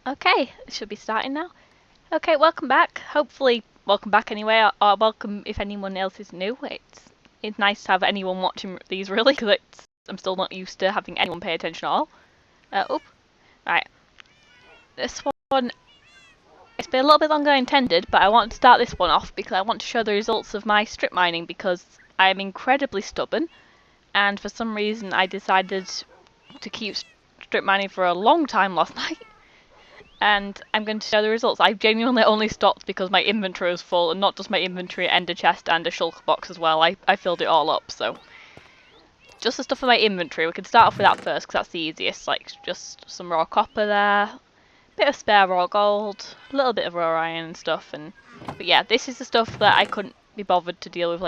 Okay, it should be starting now. Okay, welcome back. Hopefully, welcome back anyway, or welcome if anyone else is new. It's nice to have anyone watching these really, because I'm still not used to having anyone pay attention at all. Right. This one, it's been a little bit longer than intended, but I want to start this one off because I want to show the results of my strip mining because I am incredibly stubborn, and for some reason I decided to keep strip mining for a long time last night. And I'm going to show the results. I genuinely only stopped because my inventory was full, and not just my inventory, ender chest and a shulker box as well. I filled it all up, so just the stuff in my inventory. We can start off with that first because that's the easiest. Like just some raw copper there, bit of spare raw gold, a little bit of raw iron and stuff. But yeah, this is the stuff that I couldn't be bothered to deal with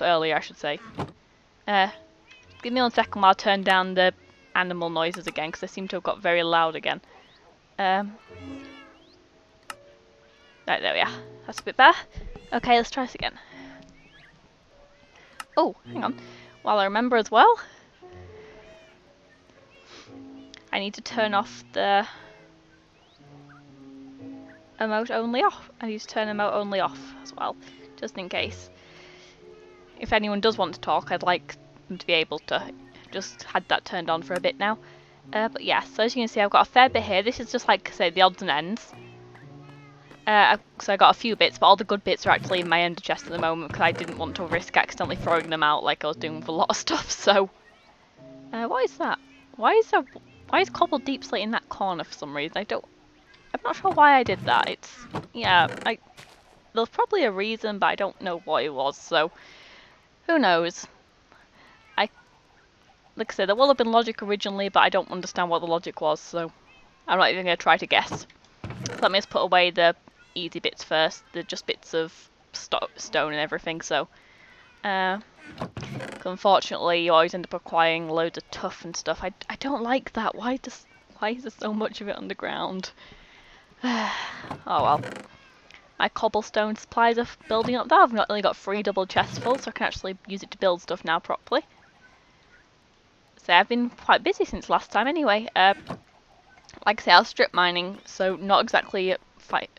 earlier, I should say. Give me 1 second while I turn down the animal noises again because they seem to have got very loud again. Right, there we are. That's a bit better. Okay, let's try this again. Oh, hang on. While I remember as well, I need to turn off the emote only off. I need to turn emote only off as well, just in case. If anyone does want to talk, I'd like them to be able to. Just had that turned on for a bit now. But yeah, so as you can see, I've got a fair bit here. This is just like, say, the odds and ends. So I got a few bits, but all the good bits are actually in my ender chest at the moment because I didn't want to risk accidentally throwing them out like I was doing with a lot of stuff. So, what is that? Why is cobble deep slate in that corner for some reason? I'm not sure why I did that. There's probably a reason, but I don't know what it was. So, who knows? Like I said, there will have been logic originally, but I don't understand what the logic was, so I'm not even going to try to guess. So let me just put away the easy bits first. They're just bits of stone and everything, so unfortunately you always end up acquiring loads of tuff and stuff. I don't like that. Why is there so much of it underground? Oh well. My cobblestone supplies are building up there. I've only got 3 double chests full, so I can actually use it to build stuff now properly. So I've been quite busy since last time anyway. Like I say, I was strip mining, so not exactly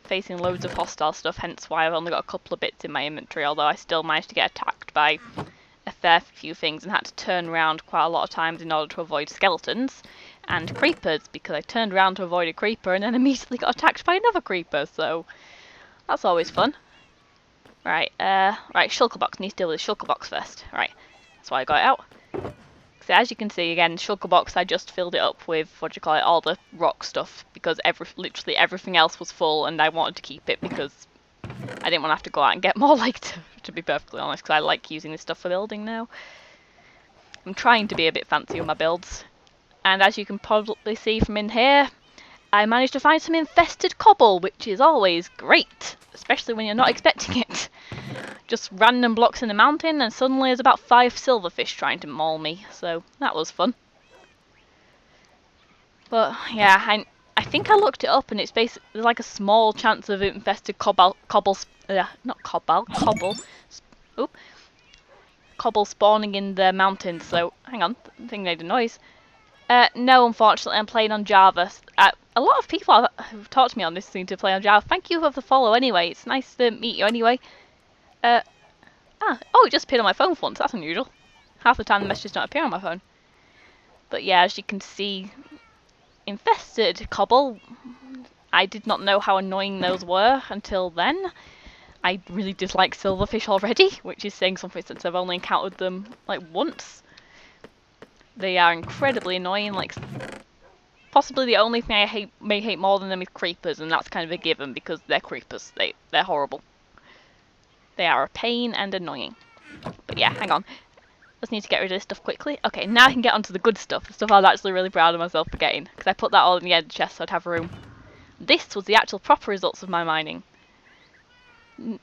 facing loads of hostile stuff, hence why I've only got a couple of bits in my inventory, although I still managed to get attacked by a fair few things and had to turn around quite a lot of times in order to avoid skeletons and creepers, because I turned around to avoid a creeper and then immediately got attacked by another creeper, so that's always fun. Right, shulker box. Need to deal with the shulker box first. Right, that's why I got it out. So as you can see, again, shulker box, I just filled it up with, all the rock stuff, because literally everything else was full, and I wanted to keep it because I didn't want to have to go out and get more, to be perfectly honest, because I like using this stuff for building now. I'm trying to be a bit fancy with my builds, and as you can probably see from in here, I managed to find some infested cobble, which is always great, especially when you're not expecting it. Just random blocks in the mountain, and suddenly there's about 5 silverfish trying to maul me, so that was fun. But yeah, I think I looked it up, and it's basically there's like a small cance of infested cobble spawning in the mountains. So hang on, the thing made a noise. No, unfortunately, I'm playing on Java. A lot of people who've talked to me on this seem to play on Java. Thank you for the follow anyway. It's nice to meet you anyway. It just appeared on my phone for once. That's unusual. Half the time the messages don't appear on my phone. But yeah, as you can see, infested cobble. I did not know how annoying those were until then. I really dislike silverfish already, which is saying something since I've only encountered them like once. They are incredibly annoying. Like, possibly the only thing I may hate more than them is creepers, and that's kind of a given because they're creepers. They're horrible. They are a pain and annoying. But yeah, hang on. Just need to get rid of this stuff quickly. Okay, now I can get onto the good stuff. The stuff I was actually really proud of myself for getting, because I put that all in the ender chest so I'd have room. This was the actual proper results of my mining.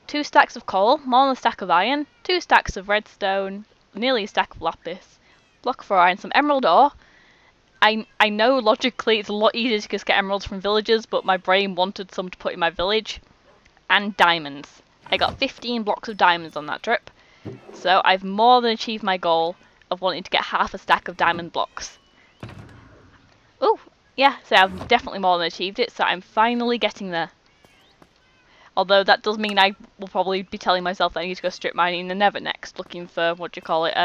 2 stacks of coal, more than a stack of iron, 2 stacks of redstone, nearly a stack of lapis, block of iron, some emerald ore. I know logically it's a lot easier to just get emeralds from villagers, but my brain wanted some to put in my village. And diamonds. I got 15 blocks of diamonds on that trip. So I've more than achieved my goal of wanting to get half a stack of diamond blocks. Ooh, yeah, so I've definitely more than achieved it, so I'm finally getting there. Although that does mean I will probably be telling myself that I need to go strip mining in the Nether next, looking for, what do you call it,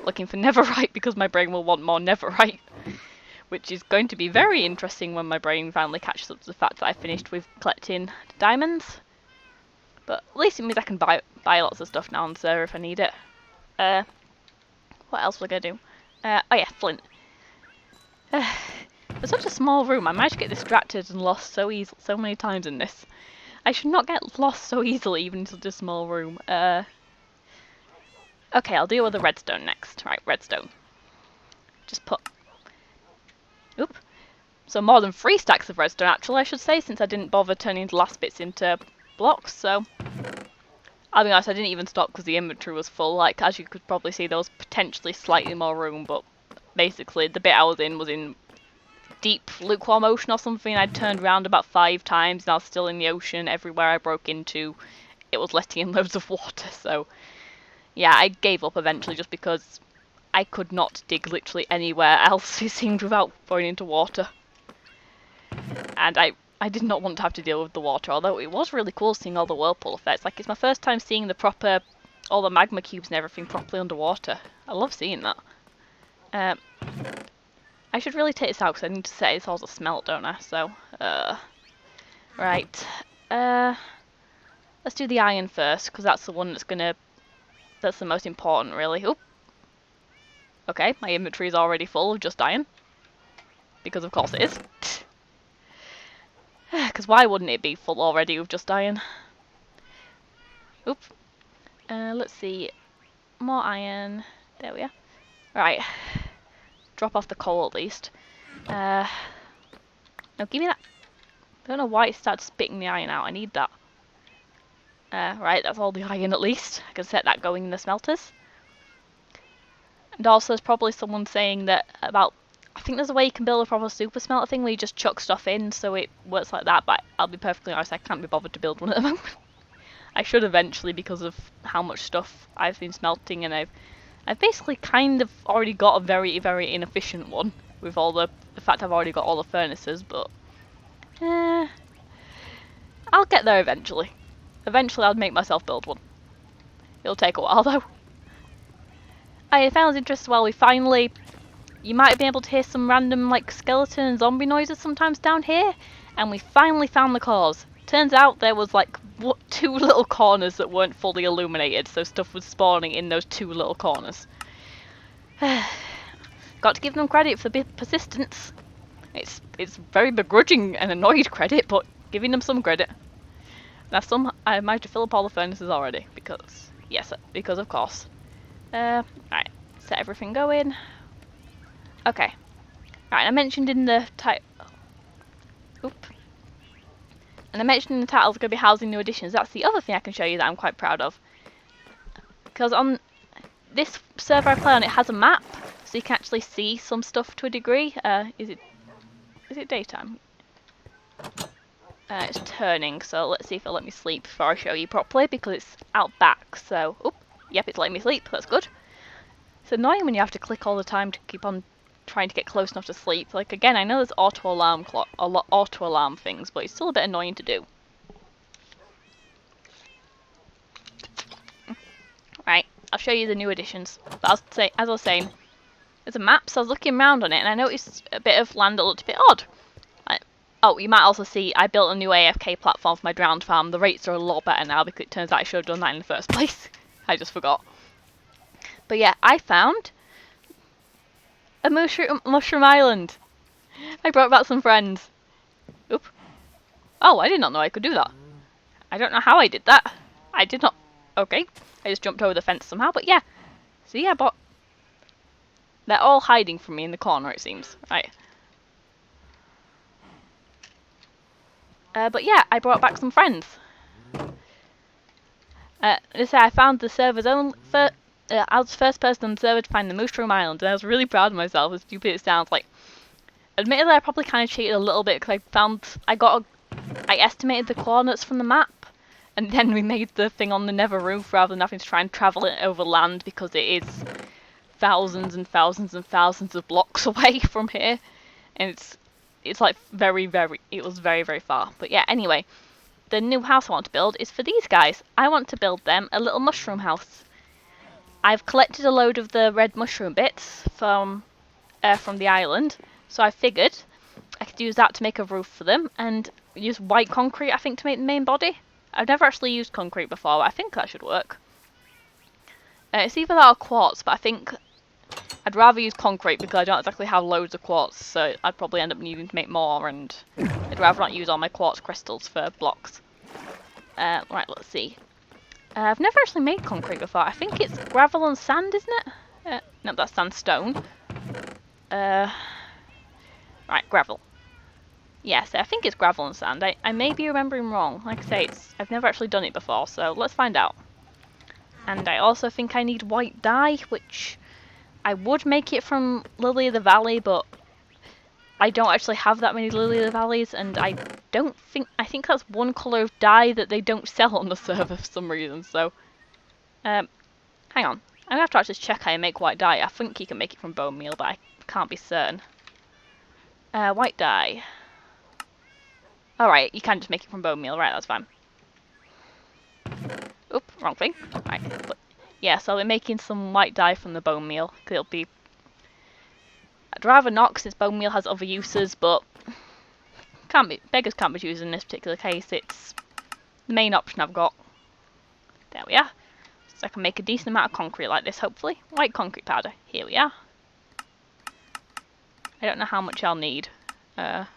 looking for netherite, because my brain will want more netherite. Which is going to be very interesting when my brain finally catches up to the fact that I finished with collecting diamonds. But at least it means I can buy lots of stuff now on the server if I need it. What else was I gonna do? Oh yeah, flint. It's such a small room. I managed to get distracted and lost so many times in this. I should not get lost so easily, even in such a small room. Okay, I'll deal with the redstone next. Right, redstone. Just put... Oop. So more than 3 stacks of redstone, actually, I should say, since I didn't bother turning the last bits into blocks, so... I'll be honest, I didn't even stop because the inventory was full. Like, as you could probably see, there was potentially slightly more room, but basically, the bit I was in deep lukewarm ocean or something. I'd turned around about 5 times, and I was still in the ocean. Everywhere I broke into, it was letting in loads of water, so... Yeah, I gave up eventually just because I could not dig literally anywhere else, it seemed, without falling into water. And I did not want to have to deal with the water, although it was really cool seeing all the whirlpool effects. Like, it's my first time seeing the proper, all the magma cubes and everything properly underwater. I love seeing that. I should really take this out because I need to set this all to smelt, don't I? So, right. Let's do the iron first, because that's the one that's the most important, really. Oop. Okay, my inventory is already full of just iron. Because of course it is. Because why wouldn't it be full already with just iron? Oop. Let's see. More iron. There we are. Right. Drop off the coal at least. No, give me that. I don't know why it started spitting the iron out. I need that. Right, that's all the iron at least. I can set that going in the smelters. And also there's probably someone saying that about... I think there's a way you can build a proper super smelter thing where you just chuck stuff in so it works like that, but I'll be perfectly honest, I can't be bothered to build one at the moment. I should eventually because of how much stuff I've been smelting, and I've basically kind of already got a very, very inefficient one with all the fact I've already got all the furnaces, but I'll get there eventually. Eventually I'll make myself build one. It'll take a while though. I found it interesting, well, we finally... You might be able to hear some random like skeleton and zombie noises sometimes down here, and we finally found the cause. Turns out there was like 2 little corners that weren't fully illuminated, so stuff was spawning in those 2 little corners. Got to give them credit for the persistence. It's very begrudging and annoyed credit, but giving them some credit. Now I managed to fill up all the furnaces already, because, yes, because of course. Right, set everything going. Okay. Right, I mentioned in the title... Oop. And I mentioned in the title it's going to be housing new additions. That's the other thing I can show you that I'm quite proud of. Because on this server I play on, it has a map, so you can actually see some stuff to a degree. Is it daytime? It's turning, so let's see if it'll let me sleep before I show you properly, because it's out back, so... Oop. Yep, it's letting me sleep. That's good. It's annoying when you have to click all the time to keep on trying to get close enough to sleep. Like, again, I know there's auto alarm things, but it's still a bit annoying to do. Right, I'll show you the new additions. But as I was saying, there's a map, so I was looking around on it, and I noticed a bit of land that looked a bit odd. Oh, you might also see I built a new AFK platform for my drowned farm. The rates are a lot better now, because it turns out I should have done that in the first place. I just forgot. But yeah, I found a mushroom island. I brought back some friends. Oop. Oh, I did not know I could do that. I don't know how I did that. I did not... Okay. I just jumped over the fence somehow, but yeah. See, I bought... They're all hiding from me in the corner, it seems. Right. But yeah, I brought back some friends. They say I found the server's own... I was the first person on the server to find the Mushroom Island, and I was really proud of myself, as stupid it sounds. Like, admittedly, I probably kind of cheated a little bit, because I estimated the coordinates from the map, and then we made the thing on the nether roof, rather than having to try and travel it over land, because it is thousands and thousands and thousands of blocks away from here, and it's it's like it was very, very far. But yeah, anyway, the new house I want to build is for these guys. I want to build them a little mushroom house. I've collected a load of the red mushroom bits from the island, so I figured I could use that to make a roof for them, and use white concrete, I think, to make the main body. I've never actually used concrete before, but I think that should work. It's either that or quartz, but I think I'd rather use concrete because I don't exactly have loads of quartz, so I'd probably end up needing to make more, and I'd rather not use all my quartz crystals for blocks. Right, let's see. I've never actually made concrete before. I think it's gravel and sand, isn't it? No, that's sandstone. Right, gravel. Yes, I think it's gravel and sand. I may be remembering wrong. Like I say, I've never actually done it before, so let's find out. And I also think I need white dye, which I would make it from Lily of the Valley, but I don't actually have that many Lily of the Valleys, and I think that's one colour of dye that they don't sell on the server for some reason, so hang on. I'm gonna have to actually check how you make white dye. I think you can make it from bone meal, but I can't be certain. White dye. Alright, you can just make it from bone meal, right, that's fine. Oop, wrong thing. Right, but yeah, so we're making some white dye from the bone meal, because it'll be... I'd rather not, since bone meal has other uses, but beggars can't be choosers in this particular case. It's the main option I've got. There we are. So I can make a decent amount of concrete like this, hopefully. White concrete powder. Here we are. I don't know how much I'll need. Let's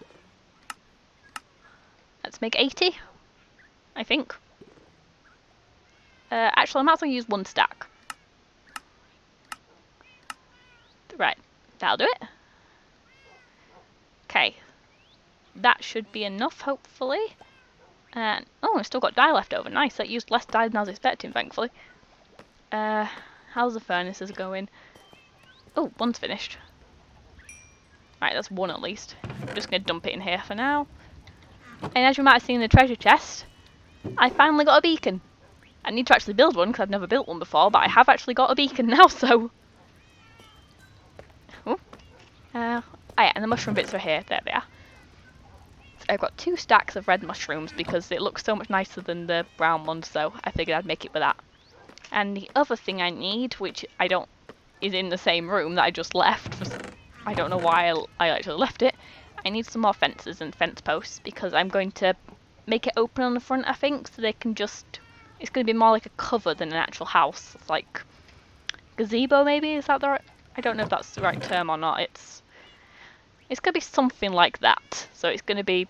make 80, I think. Actually, I might as well use one stack. Right, that'll do it. Okay, that should be enough, hopefully. And oh, I've still got dye left over. Nice, that used less dye than I was expecting, thankfully. How's the furnaces going? Oh, one's finished. Right, that's one at least. I'm just going to dump it in here for now. And as you might have seen in the treasure chest, I finally got a beacon. I need to actually build one because I've never built one before, but I have actually got a beacon now, so... Oh, yeah, and the mushroom bits are here. There they are. So I've got 2 stacks of red mushrooms because it looks so much nicer than the brown ones, so I figured I'd make it with that. And the other thing I need, which is in the same room that I just left, I don't know why I actually left it, I need some more fences and fence posts because I'm going to make it open on the front, I think, so they can just... It's going to be more like a cover than an actual house. It's like gazebo, maybe? Is that the right... I don't know if that's the right term or not. It's going to be something like that. So it's going to be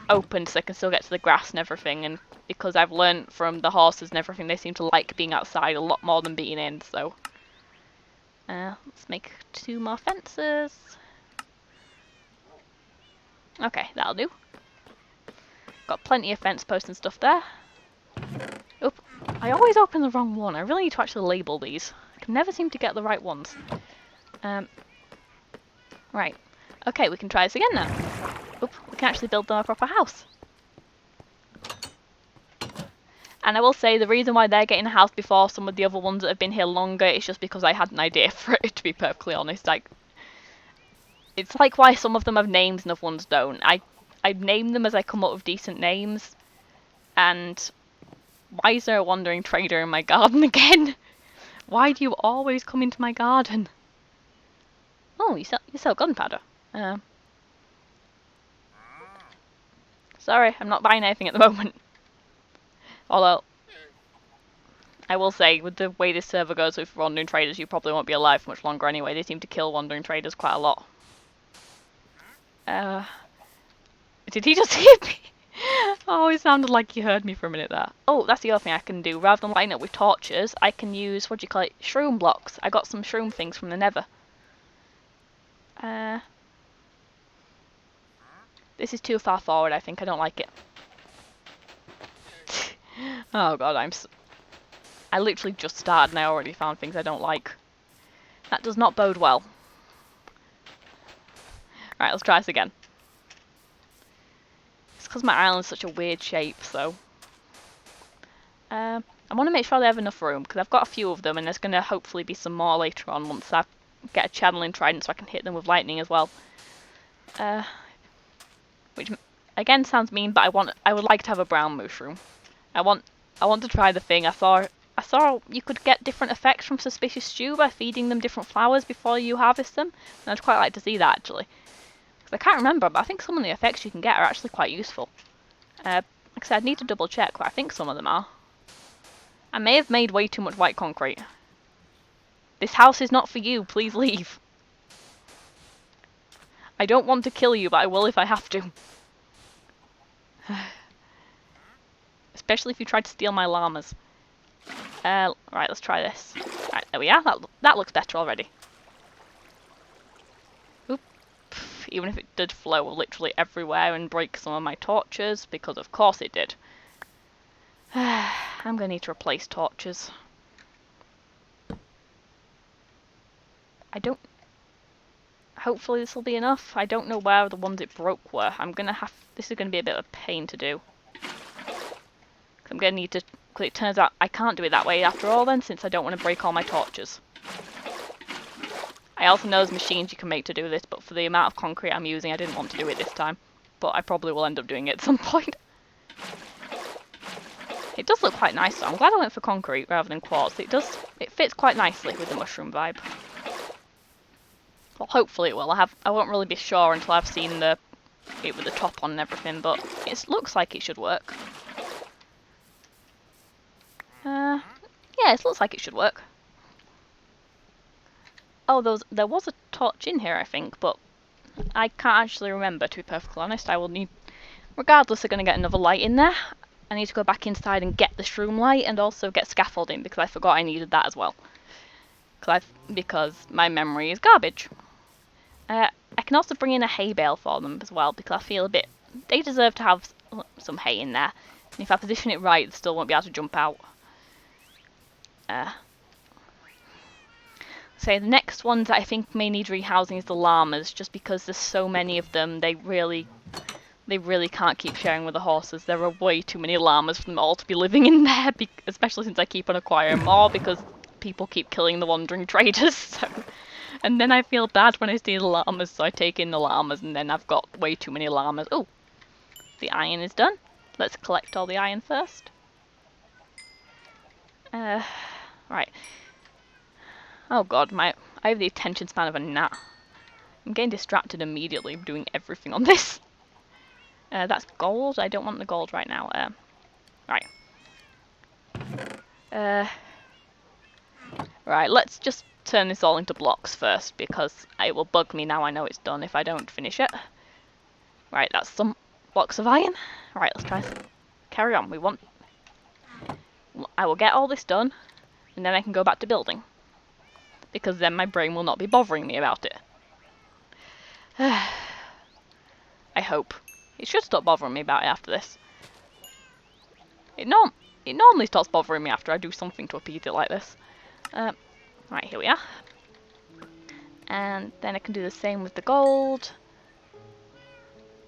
open so I can still get to the grass and everything. And because I've learned from the horses and everything, they seem to like being outside a lot more than being in. So let's make 2 more fences. Okay, that'll do. Got plenty of fence posts and stuff there. Oop, I always open the wrong one. I really need to actually label these. I can never seem to get the right ones. Right. Okay, we can try this again now. Oop, we can actually build them a proper house. And I will say, the reason why they're getting a house before some of the other ones that have been here longer is just because I had an idea for it, to be perfectly honest. It's like why some of them have names and other ones don't. I name them as I come up with decent names. And... Why is there a wandering trader in my garden again? Why do you always come into my garden? Oh, you sell gunpowder. Sorry, I'm not buying anything at the moment. Although, I will say, with the way this server goes with wandering traders, you probably won't be alive for much longer anyway. They seem to kill wandering traders quite a lot. Did he just hit me? Oh, it sounded like you heard me for a minute there. Oh, that's the other thing I can do. Rather than lighting up with torches, I can use, what do you call it, shroom blocks. I got some shroom things from the nether. This is too far forward, I think. I don't like it. Oh god, I literally just started and I already found things I don't like. That does not bode well. Right, let's try this again. It's because my island's such a weird shape, so... I want to make sure they have enough room, because I've got a few of them, and there's going to hopefully be some more later on once I get a channeling trident so I can hit them with lightning as well. Which again sounds mean, but I would like to have a brown mushroom. I want to try the thing. I saw you could get different effects from suspicious stew by feeding them different flowers before you harvest them, and I'd quite like to see that actually. Because I can't remember, but I think some of the effects you can get are actually quite useful. Like I said, I'd need to double check, but I think some of them are. I may have made way too much white concrete. This house is not for you, please leave. I don't want to kill you, but I will if I have to. Especially if you tried to steal my llamas. Right, let's try this. Right, there we are. That looks better already. Oop. Even if it did flow literally everywhere and break some of my torches, because of course it did. I'm gonna need to replace torches. I don't... Hopefully this will be enough. I don't know where the ones it broke were. This is gonna be a bit of a pain to do. I'm gonna need to... Because it turns out I can't do it that way after all then, since I don't want to break all my torches. I also know there's machines you can make to do this, but for the amount of concrete I'm using, I didn't want to do it this time. But I probably will end up doing it at some point. It does look quite nice though. I'm glad I went for concrete rather than quartz. It fits quite nicely with the mushroom vibe. Well, hopefully it will. I won't really be sure until I've seen it with the top on and everything, but it looks like it should work. Yeah, it looks like it should work. Oh, there was a torch in here, I think, but I can't actually remember, to be perfectly honest. I will need... Regardless, I'm going to get another light in there. I need to go back inside and get the shroom light, and also get scaffolding, because I forgot I needed that as well. Because my memory is garbage. I can also bring in a hay bale for them as well, because I feel a bit... They deserve to have some hay in there. And if I position it right, they still won't be able to jump out. So the next ones that I think may need rehousing is the llamas, just because there's so many of them. They really can't keep sharing with the horses. There are way too many llamas for them all to be living in there, especially since I keep on acquiring more, because people keep killing the wandering traders. So. And then I feel bad when I see the llamas, so I take in the llamas, and then I've got way too many llamas. Oh, the iron is done. Let's collect all the iron first. Right. Oh god, I have the attention span of a gnat. I'm getting distracted immediately doing everything on this. That's gold. I don't want the gold right now. Right. Right, let's just turn this all into blocks first, because it will bug me now I know it's done if I don't finish it. Right, that's some blocks of iron. Right, let's try carry on. I will get all this done, and then I can go back to building. Because then my brain will not be bothering me about it. I hope. It should stop bothering me about it after this. It normally stops bothering me after I do something to appease it like this. Right, here we are. And then I can do the same with the gold.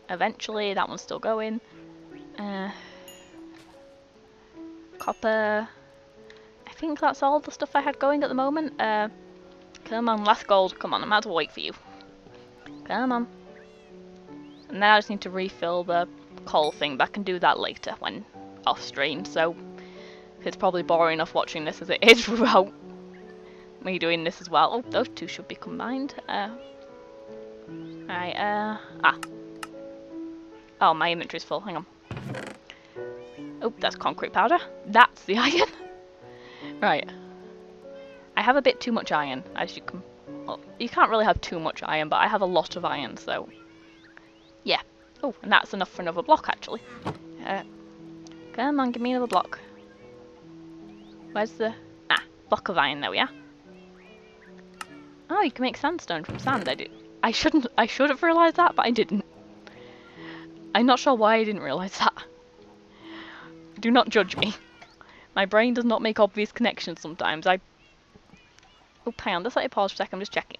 Eventually, that one's still going. Copper. I think that's all the stuff I had going at the moment. Come on, last gold. Come on, I might as well wait for you. Come on. And then I just need to refill the coal thing, but I can do that later when off stream, so it's probably boring enough watching this as it is without me doing this as well. Oh, those two should be combined. Right, Oh, my inventory's full, hang on. Oh, that's concrete powder. That's the iron. Right. I have a bit too much iron, as you can... Well, you can't really have too much iron, but I have a lot of iron, so... Yeah. Oh, and that's enough for another block, actually. Come on, give me another block. Where's the... Ah, block of iron, there we are. Oh, you can make sandstone from sand. I should have realised that, but I didn't. I'm not sure why I didn't realise that. Do not judge me. My brain does not make obvious connections sometimes. Oh, hang on, just let me pause for a second, I'm just checking.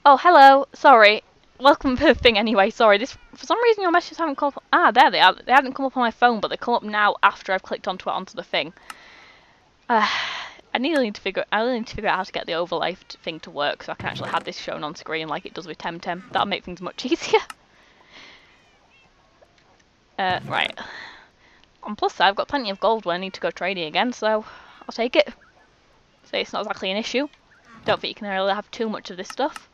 Oh, hello, sorry. Welcome to the thing anyway, sorry. For some reason your messages haven't come up. Ah, there they are. They haven't come up on my phone, but they come up now after I've clicked onto the thing. I really need to figure out how to get the overlay thing to work so I can actually have this shown on screen like it does with Temtem. That'll make things much easier. Right. On plus side, I've got plenty of gold when I need to go trading again, so I'll take it. So it's not exactly an issue. Don't think you can really have too much of this stuff.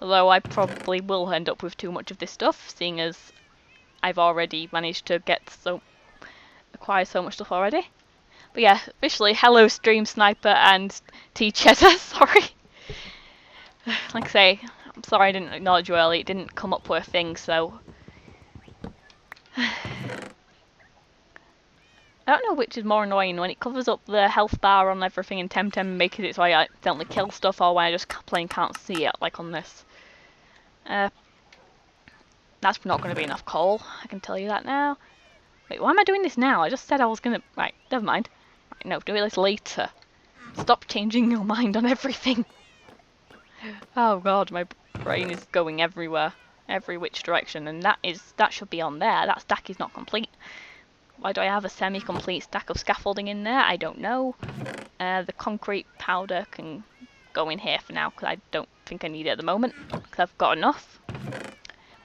Although I probably will end up with too much of this stuff, seeing as I've already managed to acquire so much stuff already. But yeah, officially, hello Stream Sniper and T-Cheddar, sorry. Like I say, I'm sorry I didn't acknowledge you early, it didn't come up with a thing, so... I don't know which is more annoying, when it covers up the health bar on everything in Temtem and makes it so I accidentally kill stuff, or when I just plain can't see it, like on this. That's not going to be enough coal, I can tell you that now. Wait, why am I doing this now? I just said I was going to... Right, never mind. Right, no, do this later. Stop changing your mind on everything. Oh god, my brain is going everywhere. Every which direction, and that should be on there. That stack is not complete. Why do I have a semi-complete stack of scaffolding in there? I don't know. The concrete powder can go in here for now, because I don't think I need it at the moment, because I've got enough.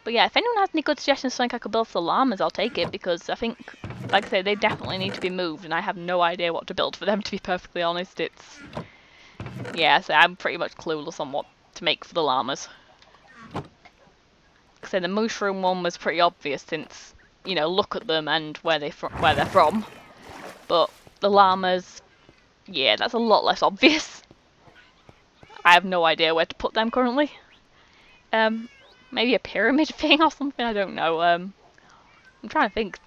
But yeah, if anyone has any good suggestions for something I could build for the llamas, I'll take it, because I think, like I say, they definitely need to be moved, and I have no idea what to build for them, to be perfectly honest. It's... Yeah, so I'm pretty much clueless on what to make for the llamas. So the mushroom one was pretty obvious since, you know, look at them and where they're from. But the llamas, yeah, that's a lot less obvious. I have no idea where to put them currently. Maybe a pyramid thing or something, I don't know. I'm trying to think.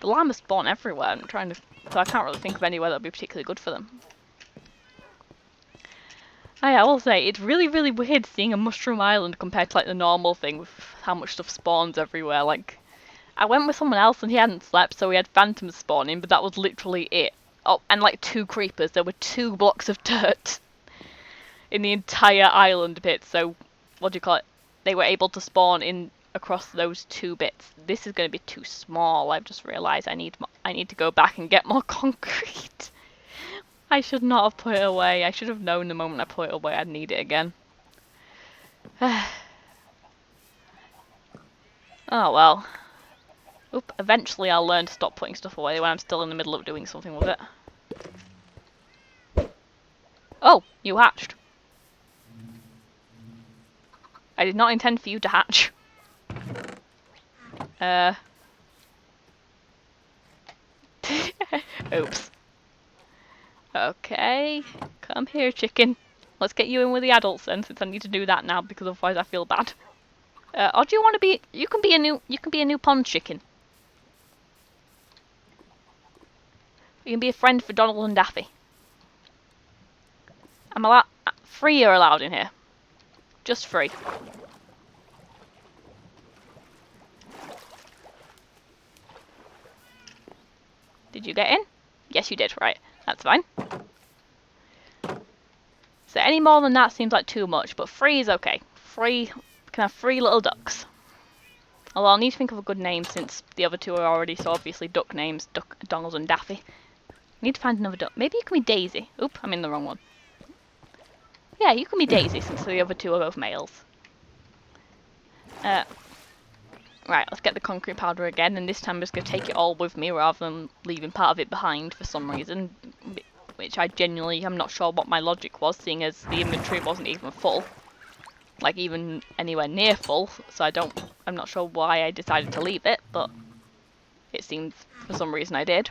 The llamas spawn everywhere. So I can't really think of anywhere that would be particularly good for them. I will say, it's really, really weird seeing a mushroom island compared to like the normal thing with how much stuff spawns everywhere. Like, I went with someone else and he hadn't slept, so we had phantoms spawning, but that was literally it. Oh, and like 2 creepers. There were 2 blocks of dirt in the entire island bit, so, what do you call it? They were able to spawn in across those 2 bits. This is going to be too small. I've just realised I need to go back and get more concrete. I should not have put it away. I should have known the moment I put it away I'd need it again. Oh well. Oop, eventually I'll learn to stop putting stuff away when I'm still in the middle of doing something with it. Oh, you hatched. I did not intend for you to hatch. Oops. Okay, come here, chicken. Let's get you in with the adults then, since I need to do that now because otherwise I feel bad. Or do you want to be? You can be a new pond chicken. You can be a friend for Donald and Daffy. I'm allowed. Free are allowed in here. Just free. Did you get in? Yes, you did. Right, that's fine. So any more than that seems like too much, but free is okay. Free, can have 3 little ducks. Although I'll need to think of a good name since the other 2 are already so obviously duck names, Donald and Daffy. I need to find another duck. Maybe you can be Daisy. Oop, I'm in the wrong one. Yeah, you can be Daisy since the other 2 are both males. Right, let's get the concrete powder again, and this time I'm just going to take it all with me rather than leaving part of it behind for some reason. Which I genuinely am not sure what my logic was, seeing as the inventory wasn't even full. Like, even anywhere near full, so I'm not sure why I decided to leave it, but it seems for some reason I did.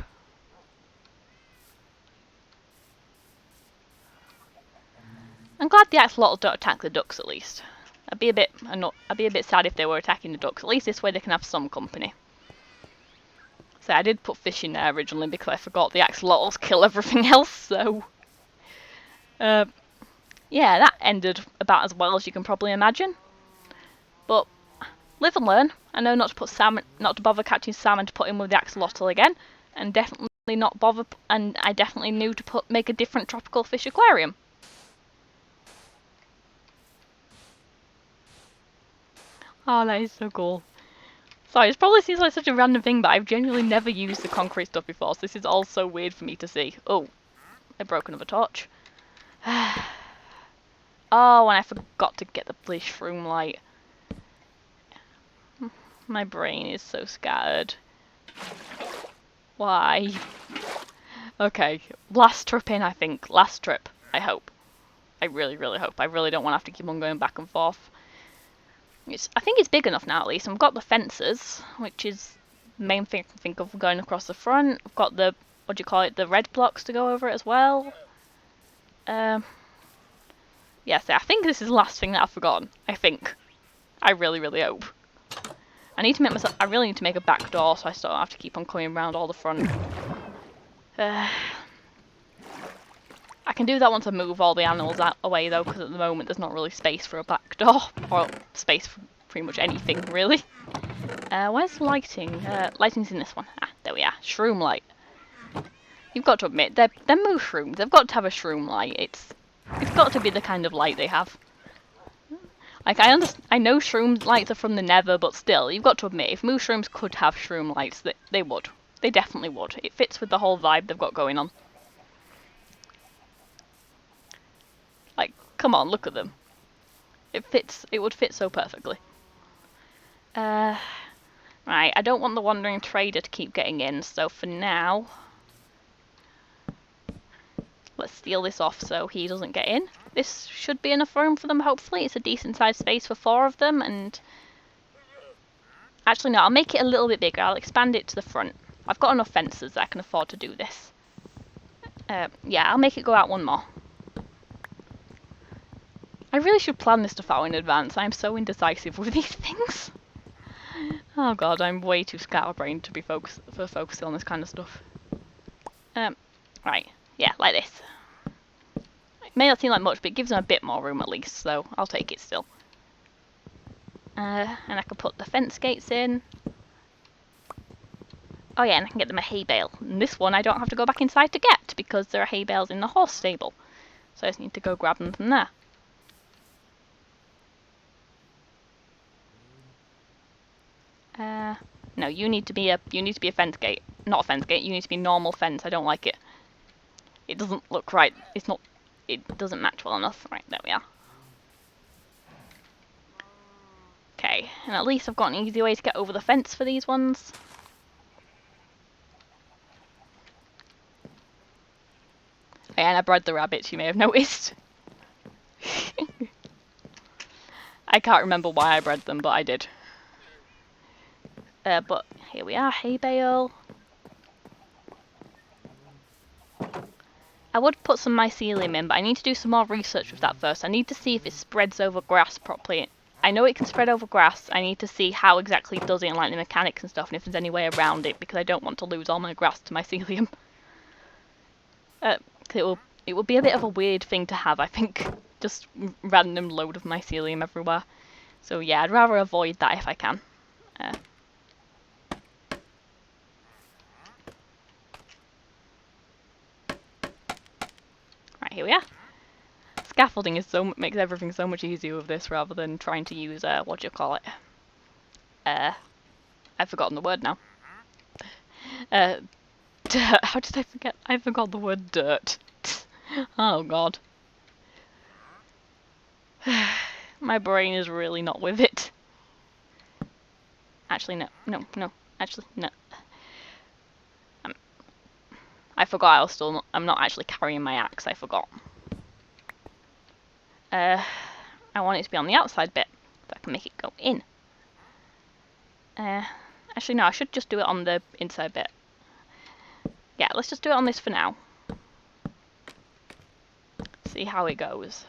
I'm glad the axolotls don't attack the ducks at least. I'd be a bit sad if they were attacking the ducks. At least this way they can have some company. So I did put fish in there originally because I forgot the axolotls kill everything else, so... yeah, that ended about as well as you can probably imagine. But, live and learn. I know not to bother catching salmon to put in with the axolotl again, and definitely not bother, and I definitely knew to make a different tropical fish aquarium. Oh, that is so cool. Sorry, it probably seems like such a random thing, but I've genuinely never used the concrete stuff before, so this is all so weird for me to see. Oh, I broke another torch. Oh, and I forgot to get the mushroom light. My brain is so scattered. Why? Okay, last trip in, I think. Last trip, I hope. I really, really hope. I really don't want to have to keep on going back and forth. I think it's big enough now, at least. I've got the fences, which is the main thing I can think of going across the front. I've got the, what do you call it, the red blocks to go over it as well. Yeah, so I think this is the last thing that I've forgotten. I think. I really, really hope. I really need to make a back door so I don't have to keep on coming around all the front. I can do that once I move all the animals away though, because at the moment there's not really space for a back door, or space for pretty much anything really. Where's lighting? Lighting's in this one. Ah, there we are. Shroom light. You've got to admit, they're mushrooms. They've got to have a shroom light. It's got to be the kind of light they have. Like, I know shroom lights are from the nether, but still, you've got to admit, if mushrooms could have shroom lights, they would. They definitely would. It fits with the whole vibe they've got going on. Like, come on, look at them. It would fit so perfectly. Right, I don't want the wandering trader to keep getting in, so for now, let's steal this off so he doesn't get in. This should be enough room for them, hopefully. It's a decent sized space for 4 of them, and... Actually, no, I'll make it a little bit bigger. I'll expand it to the front. I've got enough fences that I can afford to do this. Yeah, I'll make it go out 1 more. I really should plan this stuff out in advance. I'm so indecisive with these things. Oh god, I'm way too scatterbrained to be focusing on this kind of stuff. Right, yeah, like this. It may not seem like much, but it gives them a bit more room at least, so I'll take it still. And I can put the fence gates in. Oh yeah, and I can get them a hay bale. And this one I don't have to go back inside to get, because there are hay bales in the horse stable. So I just need to go grab them from there. No, you need to be a fence gate. Not a fence gate, you need to be normal fence. I don't like it. It doesn't look right. It doesn't match well enough. Right, there we are. Okay, and at least I've got an easy way to get over the fence for these ones. And I bred the rabbits, you may have noticed. I can't remember why I bred them, but I did. But here we are, hay bale. I would put some mycelium in, but I need to do some more research with that first. I need to see if it spreads over grass properly. I know it can spread over grass. I need to see how exactly it does it and like the mechanics and stuff, and if there's any way around it, because I don't want to lose all my grass to mycelium. It will be a bit of a weird thing to have, I think. Just random load of mycelium everywhere. So yeah, I'd rather avoid that if I can. Right, here we are. Scaffolding makes everything so much easier with this rather than trying to use what do you call it? I've forgotten the word now. Dirt. How did I forget? I forgot the word dirt. Oh god. My brain is really not with it. Actually, no. Actually, no. I forgot I'm not actually carrying my axe, I forgot. I want it to be on the outside bit, so I can make it go in. Actually, no, I should just do it on the inside bit. Yeah, let's just do it on this for now. See how it goes.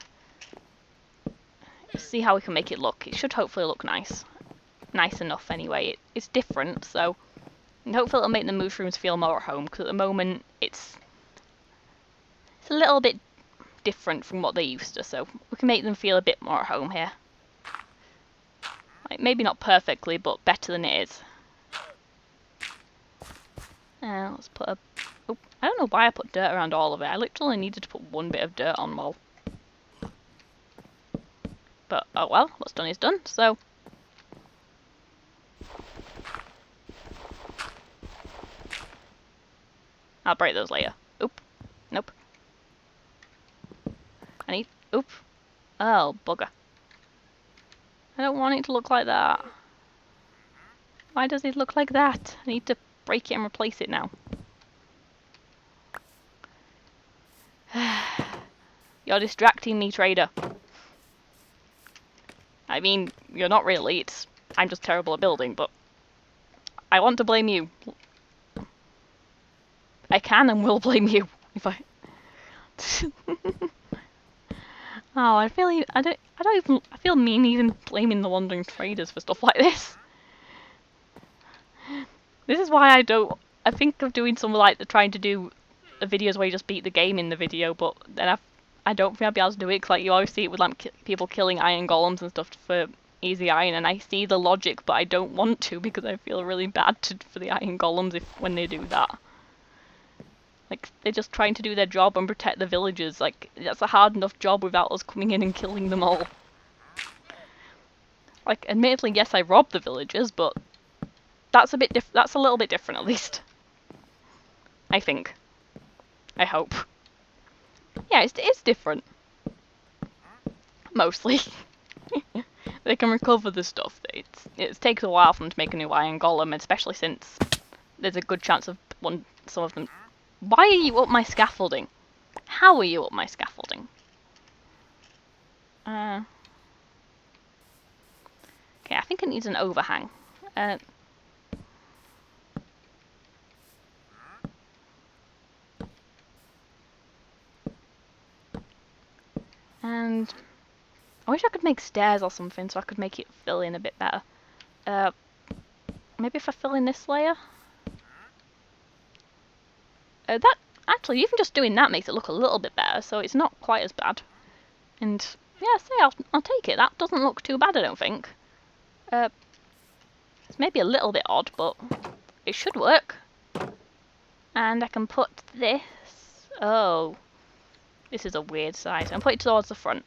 See how we can make it look. It should hopefully look nice. Nice enough anyway. It's different, so... And hopefully it'll make the mushrooms feel more at home, because at the moment it's a little bit different from what they used to, so we can make them feel a bit more at home here. Like, maybe not perfectly, but better than it is. Let's put a... Oh, I don't know why I put dirt around all of it. I literally needed to put 1 bit of dirt on well. But, oh well, what's done is done, so... I'll break those later. Oop. Nope. I need... Oop. Oh, bugger. I don't want it to look like that. Why does it look like that? I need to break it and replace it now. You're distracting me, trader. I mean, you're not really. I'm just terrible at building, but I want to blame you. I can and will blame you if I. Oh, I feel I feel mean even blaming the wandering traders for stuff like this. This is why I think of doing some like trying to do videos where you just beat the game in the video, but then I don't think I'll be able to do it because like you always see it with like people killing iron golems and stuff for easy iron, and I see the logic, but I don't want to because I feel really bad for the iron golems when they do that. Like, they're just trying to do their job and protect the villagers. Like, that's a hard enough job without us coming in and killing them all. Like, admittedly, yes, I robbed the villagers, but that's that's a little bit different, at least. I think. I hope. Yeah, it's different. Mostly. They can recover the stuff. It takes a while for them to make a new iron golem, especially since there's a good chance of some of them. Why are you up my scaffolding? How are you up my scaffolding? Okay, I think it needs an overhang. And I wish I could make stairs or something so I could make it fill in a bit better. Maybe if I fill in this layer? That actually, even just doing that makes it look a little bit better, so it's not quite as bad. And yeah, I'll take it. That doesn't look too bad, I don't think. It's maybe a little bit odd, but it should work. And I can put this. Oh, this is a weird size. And put it towards the front.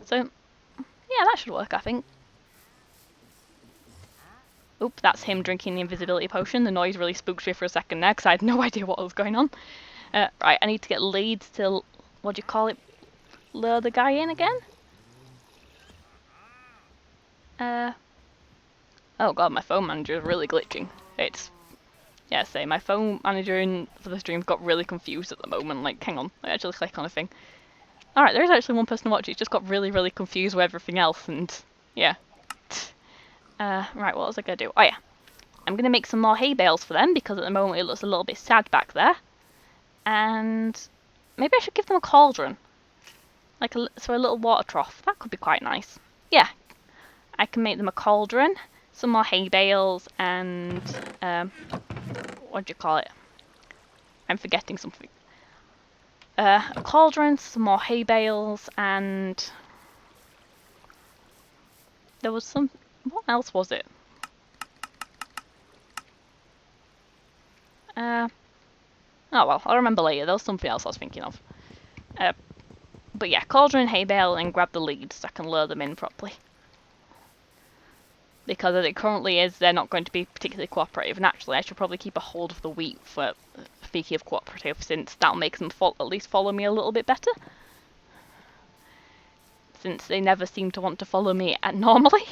So yeah, that should work, I think. Oop, that's him drinking the invisibility potion. The noise really spooked me for a second there because I had no idea what was going on. Right, I need to get leads to, what do you call it, lure the guy in again? Oh god, my phone manager is really glitching. Yeah, my phone manager for the stream got really confused at the moment. Like, hang on, I actually click on a thing. Alright, there is actually one person watching. It's just got really, really confused with everything else, and yeah. Right, what was I gonna do? Oh yeah, I'm gonna make some more hay bales for them because at the moment it looks a little bit sad back there. And maybe I should give them a cauldron, like a little water trough. That could be quite nice. Yeah, I can make them a cauldron, some more hay bales, and what do you call it? I'm forgetting something. A cauldron, some more hay bales, and there was some. What else was it? Oh well, I'll remember later. There was something else I was thinking of. But yeah, cauldron, hay bale, and grab the leads so I can lure them in properly. Because as it currently is, they're not going to be particularly cooperative. And actually, I should probably keep a hold of the wheat for speaking of cooperative, since that'll make them at least follow me a little bit better. Since they never seem to want to follow me normally.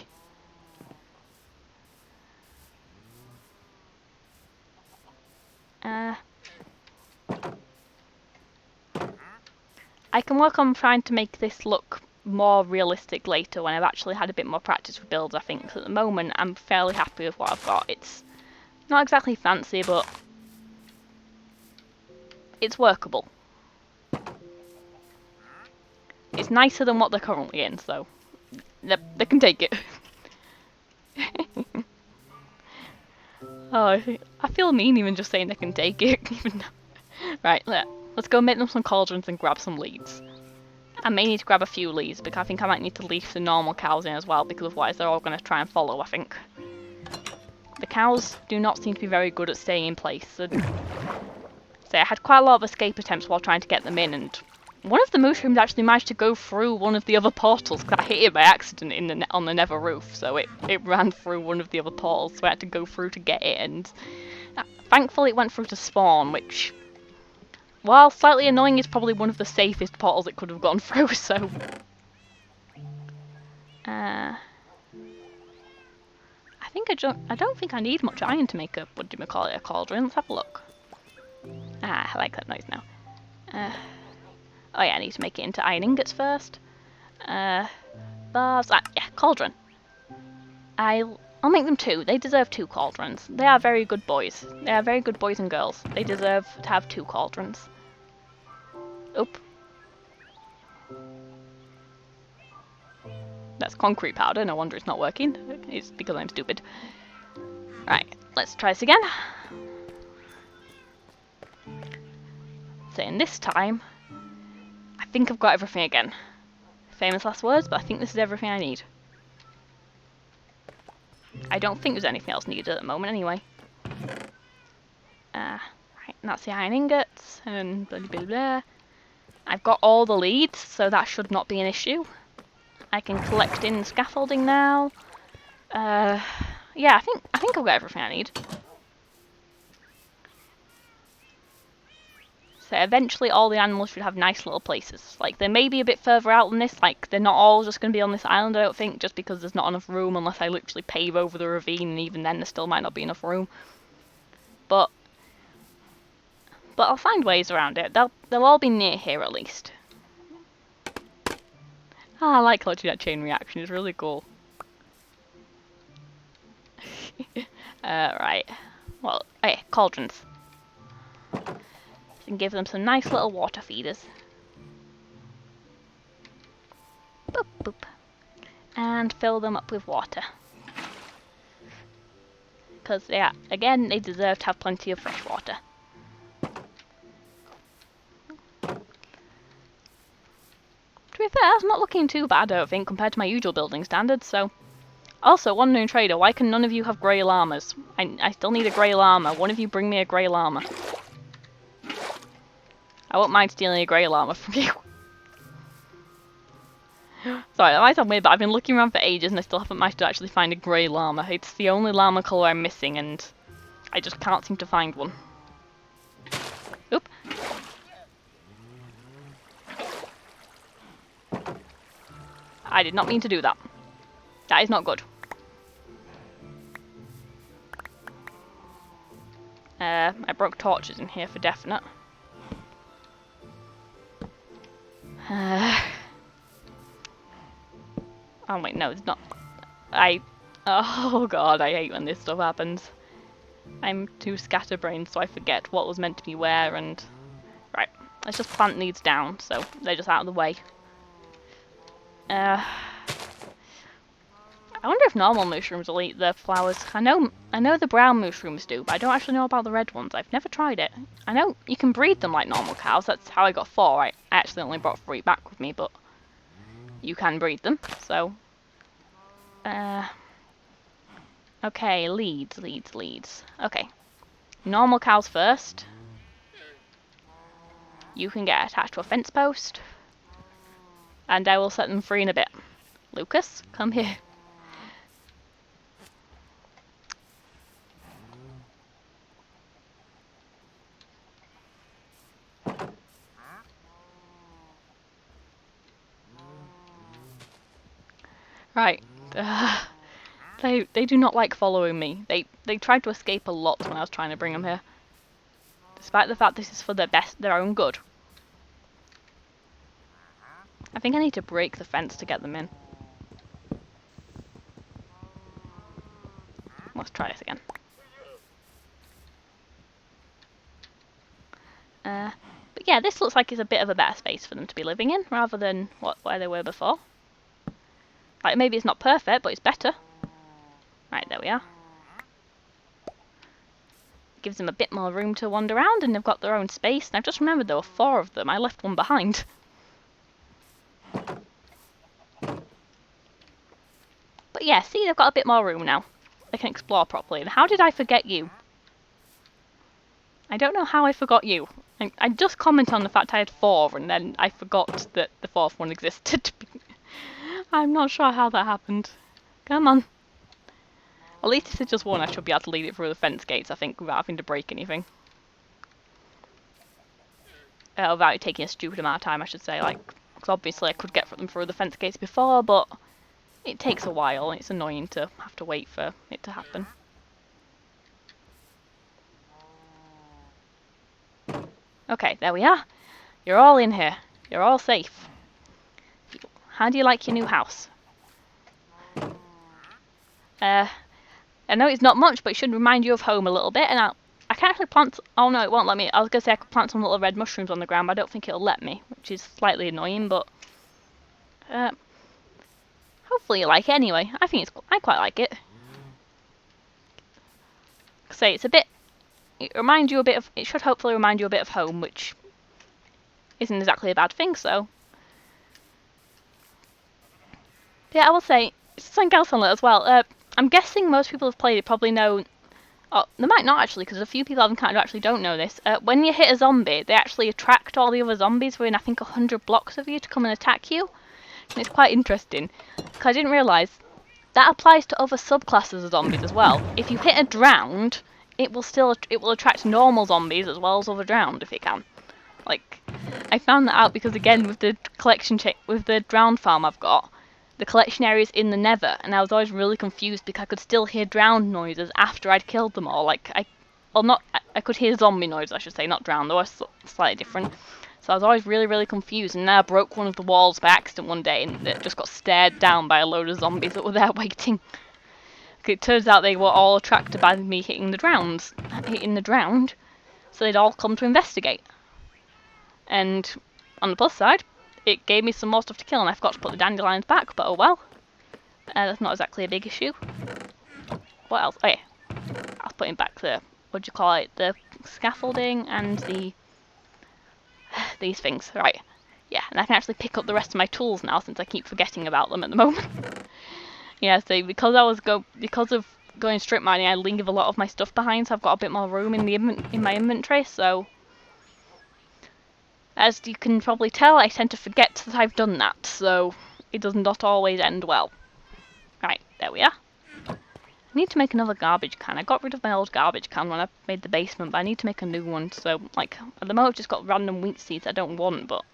I can work on trying to make this look more realistic later when I've actually had a bit more practice with builds, I think. At the moment, I'm fairly happy with what I've got. It's not exactly fancy, but it's workable. It's nicer than what they're currently in, so they can take it. Oh, I feel mean even just saying they can take it. Right, let's go make them some cauldrons and grab some leads. I may need to grab a few leads because I think I might need to leave the normal cows in as well, because otherwise they're all going to try and follow, I think. The cows do not seem to be very good at staying in place. So I had quite a lot of escape attempts while trying to get them in, and one of the mushrooms actually managed to go through one of the other portals because I hit it by accident on the nether roof, so it ran through one of the other portals, so I had to go through to get it, and thankfully it went through to spawn, which, while slightly annoying, is probably one of the safest portals it could have gone through, so I don't think I need much iron to make a, what do you call it, a cauldron. Let's have a look. Ah, I like that noise now. Oh yeah, I need to make it into iron ingots first. Bars, yeah, cauldron. I'll make them 2. They deserve 2 cauldrons. They are very good boys. They are very good boys and girls. They deserve to have 2 cauldrons. Oop. That's concrete powder, no wonder it's not working. It's because I'm stupid. Right, let's try this again. Saying this time, I think I've got everything again. Famous last words, but I think this is everything I need. I don't think there's anything else needed at the moment anyway. Right, that's the iron ingots, and blah blah blah. I've got all the leads, so that should not be an issue. I can collect in scaffolding now. Yeah, I think I've got everything I need. So eventually all the animals should have nice little places. Like, they may be a bit further out than this, like, they're not all just going to be on this island, I don't think, just because there's not enough room unless I literally pave over the ravine, and even then there still might not be enough room. But I'll find ways around it. They'll all be near here at least. Ah, I like watching that chain reaction, it's really cool. Right. Well, okay, cauldrons. And give them some nice little water feeders. Boop, boop. And fill them up with water. Because, yeah, again, they deserve to have plenty of fresh water. To be fair, it's not looking too bad, I don't think, compared to my usual building standards, so... Also, Wandering Trader, why can none of you have grey llamas? I still need a grey llama. One of you bring me a grey llama. I won't mind stealing a grey llama from you. Sorry, that might sound weird, but I've been looking around for ages and I still haven't managed to actually find a grey llama. It's the only llama colour I'm missing and I just can't seem to find one. Oop. I did not mean to do that. That is not good. I broke torches in here for definite. Oh wait, no, it's not. Oh god, I hate when this stuff happens. I'm too scatterbrained, so I forget what was meant to be where, and... Right, let's just plant these down, so they're just out of the way. I wonder if normal mushrooms will eat the flowers. I know the brown mushrooms do, but I don't actually know about the red ones. I've never tried it. I know you can breed them like normal cows. That's how I got 4. I actually only brought 3 back with me, but you can breed them. So, okay, leads. Okay, normal cows first. You can get attached to a fence post, and I will set them free in a bit. Lucas, come here. Right. They do not like following me. They tried to escape a lot when I was trying to bring them here. Despite the fact this is for their own good. I think I need to break the fence to get them in. Let's try this again. But yeah, this looks like it's a bit of a better space for them to be living in, rather than where they were before. Like, maybe it's not perfect, but it's better. Right, there we are. Gives them a bit more room to wander around, and they've got their own space. And I've just remembered there were 4 of them. I left one behind. But yeah, see, they've got a bit more room now. They can explore properly. And how did I forget you? I don't know how I forgot you. I just commented on the fact I had 4, and then I forgot that the 4th one existed. I'm not sure how that happened. Come on. At least if it's just one, I should be able to lead it through the fence gates, I think, without having to break anything. Without it taking a stupid amount of time, I should say. Like, because obviously I could get them through the fence gates before, but it takes a while, and it's annoying to have to wait for it to happen. Okay, there we are. You're all in here. You're all safe. How do you like your new house? I know it's not much, but it should remind you of home a little bit, and I can actually plant... Oh no, it won't let me. I was going to say I could plant some little red mushrooms on the ground, but I don't think it'll let me, which is slightly annoying, but... hopefully you like it anyway. I quite like it. Say it's a bit... It reminds you a bit of... It should hopefully remind you a bit of home, which isn't exactly a bad thing, so... Yeah, I will say, something else on it as well. I'm guessing most people who've played it probably know... Oh, they might not actually, because a few people I've encountered actually don't know this. When you hit a zombie, they actually attract all the other zombies within, I think, 100 blocks of you to come and attack you. And it's quite interesting, because I didn't realise that applies to other subclasses of zombies as well. If you hit a drowned, it will attract normal zombies as well as other drowned if it can. Like, I found that out because again with the with the drowned farm I've got, the collection area is in the nether, and I was always really confused because I could still hear drowned noises after I'd killed them all. Like, I could hear zombie noises, I should say, not drowned. They were slightly different. So I was always really, really confused, and then I broke one of the walls by accident one day, and it just got stared down by a load of zombies that were there waiting. It turns out they were all attracted by me hitting the drowned, so they'd all come to investigate. And on the plus side, it gave me some more stuff to kill, and I forgot to put the dandelions back, but oh well. That's not exactly a big issue. What else? Oh yeah, I was putting back the, what do you call it, the scaffolding and the these things, right? Yeah, and I can actually pick up the rest of my tools now since I keep forgetting about them at the moment. Yeah, so because of going strip mining, I leave a lot of my stuff behind, so I've got a bit more room in my inventory. So, as you can probably tell, I tend to forget that I've done that, so it does not always end well. Right, there we are. I need to make another garbage can. I got rid of my old garbage can when I made the basement, but I need to make a new one. So, like, at the moment I've just got random wheat seeds I don't want, but...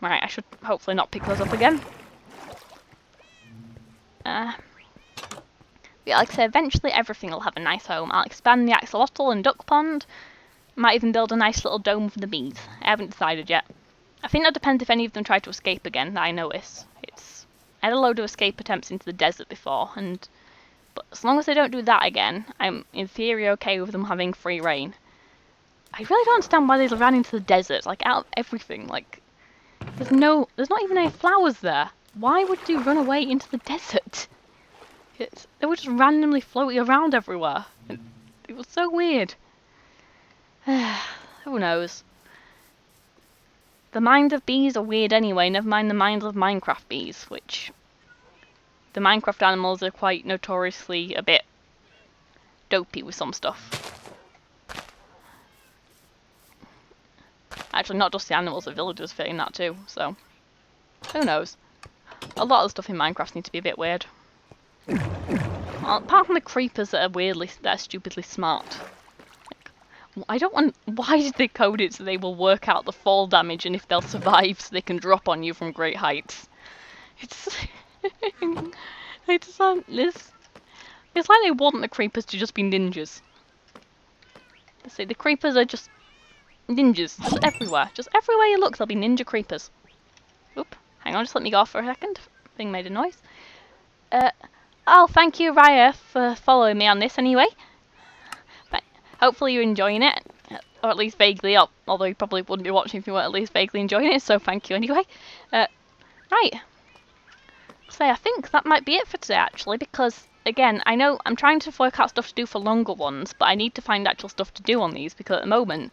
Right, I should hopefully not pick those up again. Yeah, like I say, eventually everything will have a nice home. I'll expand the axolotl and duck pond. Might even build a nice little dome for the bees. I haven't decided yet. I think that depends if any of them try to escape again, that I notice. I had a load of escape attempts into the desert before, but as long as they don't do that again, I'm in theory okay with them having free reign. I really don't understand why they ran into the desert, like out of everything. Like, there's not even any flowers there. Why would you run away into the desert? They were just randomly floating around everywhere. It was so weird. Who knows? The minds of bees are weird anyway, never mind the minds of Minecraft bees, which... The Minecraft animals are quite notoriously a bit dopey with some stuff. Actually, not just the animals, the villagers fit in that too, so... Who knows? A lot of the stuff in Minecraft needs to be a bit weird. Well, apart from the creepers that are stupidly smart. I don't want... Why did they code it so they will work out the fall damage and if they'll survive so they can drop on you from great heights? It's... it's like they want the creepers to just be ninjas. See, the creepers are just ninjas. Just everywhere. Just everywhere you look, there'll be ninja creepers. Oop. Hang on, just let me go off for a second. Thing made a noise. Oh, thank you, Raya, for following me on this anyway. But hopefully you're enjoying it, or at least vaguely, although you probably wouldn't be watching if you weren't at least vaguely enjoying it, so thank you anyway. Right. So I think that might be it for today, actually, because, again, I know I'm trying to work out stuff to do for longer ones, but I need to find actual stuff to do on these, because at the moment,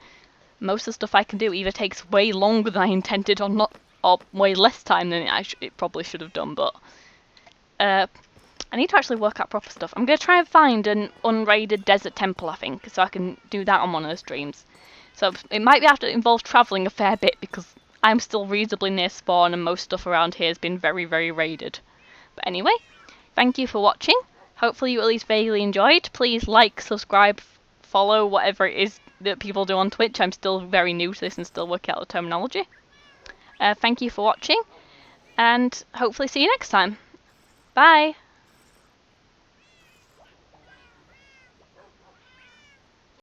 most of the stuff I can do either takes way longer than I intended or way less time than it probably should have done, but... I need to actually work out proper stuff. I'm going to try and find an unraided desert temple, I think, so I can do that on one of the streams. So it might have to involve travelling a fair bit, because I'm still reasonably near spawn, and most stuff around here has been very, very raided. But anyway, thank you for watching. Hopefully you at least vaguely enjoyed. Please like, subscribe, follow, whatever it is that people do on Twitch. I'm still very new to this and still working out the terminology. Thank you for watching. and hopefully see you next time. Bye!